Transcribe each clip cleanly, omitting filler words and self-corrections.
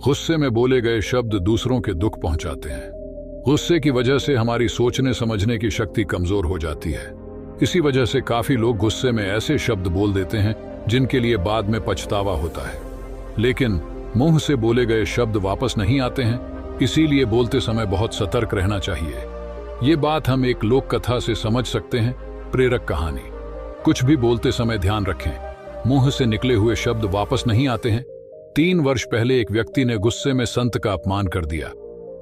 गुस्से में बोले गए शब्द दूसरों के दुख पहुंचाते हैं। गुस्से की वजह से हमारी सोचने समझने की शक्ति कमजोर हो जाती है। इसी वजह से काफी लोग गुस्से में ऐसे शब्द बोल देते हैं जिनके लिए बाद में पछतावा होता है। लेकिन मुंह से बोले गए शब्द वापस नहीं आते हैं, इसीलिए बोलते समय बहुत सतर्क रहना चाहिए। ये बात हम एक लोक कथा से समझ सकते हैं। प्रेरक कहानी। कुछ भी बोलते समय ध्यान रखें, मुंह से निकले हुए शब्द वापस नहीं आते हैं। 3 वर्ष पहले एक व्यक्ति ने गुस्से में संत का अपमान कर दिया।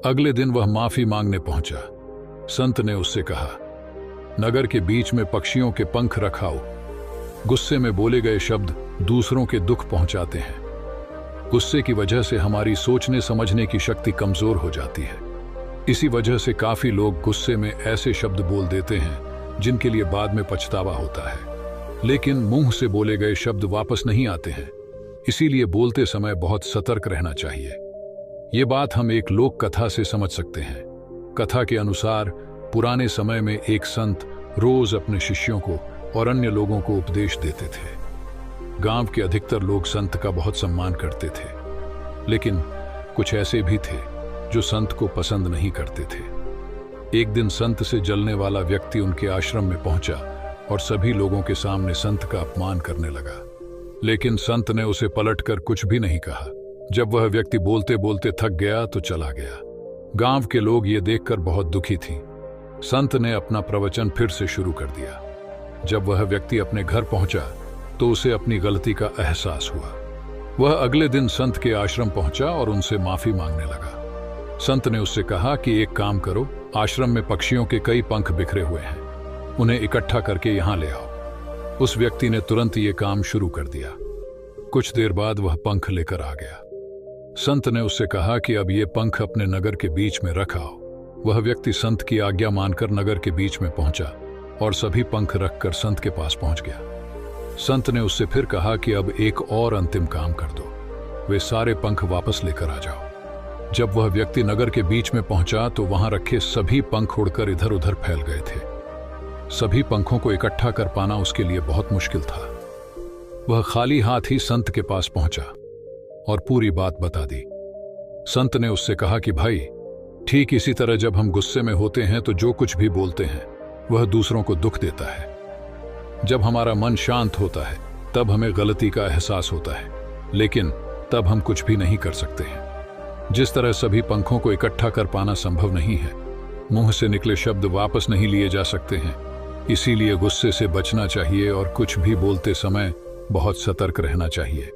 अगले दिन वह माफी मांगने पहुंचा। संत ने उससे कहा, नगर के बीच में पक्षियों के पंख रखाओ। गुस्से में बोले गए शब्द दूसरों के दुख पहुंचाते हैं। गुस्से की वजह से हमारी सोचने समझने की शक्ति कमजोर हो जाती है। इसी वजह से काफी लोग गुस्से में ऐसे शब्द बोल देते हैं जिनके लिए बाद में पछतावा होता है। लेकिन मुंह से बोले गए शब्द वापस नहीं आते हैं, इसीलिए बोलते समय बहुत सतर्क रहना चाहिए। ये बात हम एक लोक कथा से समझ सकते हैं। कथा के अनुसार पुराने समय में एक संत रोज अपने शिष्यों को और अन्य लोगों को उपदेश देते थे। गांव के अधिकतर लोग संत का बहुत सम्मान करते थे, लेकिन कुछ ऐसे भी थे जो संत को पसंद नहीं करते थे। एक दिन संत से जलने वाला व्यक्ति उनके आश्रम में पहुंचा और सभी लोगों के सामने संत का अपमान करने लगा। लेकिन संत ने उसे पलटकर कुछ भी नहीं कहा। जब वह व्यक्ति बोलते बोलते थक गया तो चला गया। गांव के लोग ये देखकर बहुत दुखी थी। संत ने अपना प्रवचन फिर से शुरू कर दिया। जब वह व्यक्ति अपने घर पहुंचा तो उसे अपनी गलती का एहसास हुआ। वह अगले दिन संत के आश्रम पहुंचा और उनसे माफी मांगने लगा। संत ने उससे कहा कि एक काम करो, आश्रम में पक्षियों के कई पंख बिखरे हुए हैं, उन्हें इकट्ठा करके यहां ले आओ। उस व्यक्ति ने तुरंत ये काम शुरू कर दिया। कुछ देर बाद वह पंख लेकर आ गया। संत ने उससे कहा कि अब ये पंख अपने नगर के बीच में रखाओ। वह व्यक्ति संत की आज्ञा मानकर नगर के बीच में पहुंचा और सभी पंख रखकर संत के पास पहुंच गया। संत ने उससे फिर कहा कि अब एक और अंतिम काम कर दो, वे सारे पंख वापस लेकर आ जाओ। जब वह व्यक्ति नगर के बीच में पहुंचा तो वहां रखे सभी पंख उड़कर इधर उधर फैल गए थे। सभी पंखों को इकट्ठा कर पाना उसके लिए बहुत मुश्किल था। वह खाली हाथ ही संत के पास पहुंचा और पूरी बात बता दी। संत ने उससे कहा कि भाई, ठीक इसी तरह जब हम गुस्से में होते हैं तो जो कुछ भी बोलते हैं वह दूसरों को दुख देता है। जब हमारा मन शांत होता है तब हमें गलती का एहसास होता है, लेकिन तब हम कुछ भी नहीं कर सकते हैं। जिस तरह सभी पंखों को इकट्ठा कर पाना संभव नहीं है, मुंह से निकले शब्द वापस नहीं लिए जा सकते हैं। इसीलिए गुस्से से बचना चाहिए और कुछ भी बोलते समय बहुत सतर्क रहना चाहिए।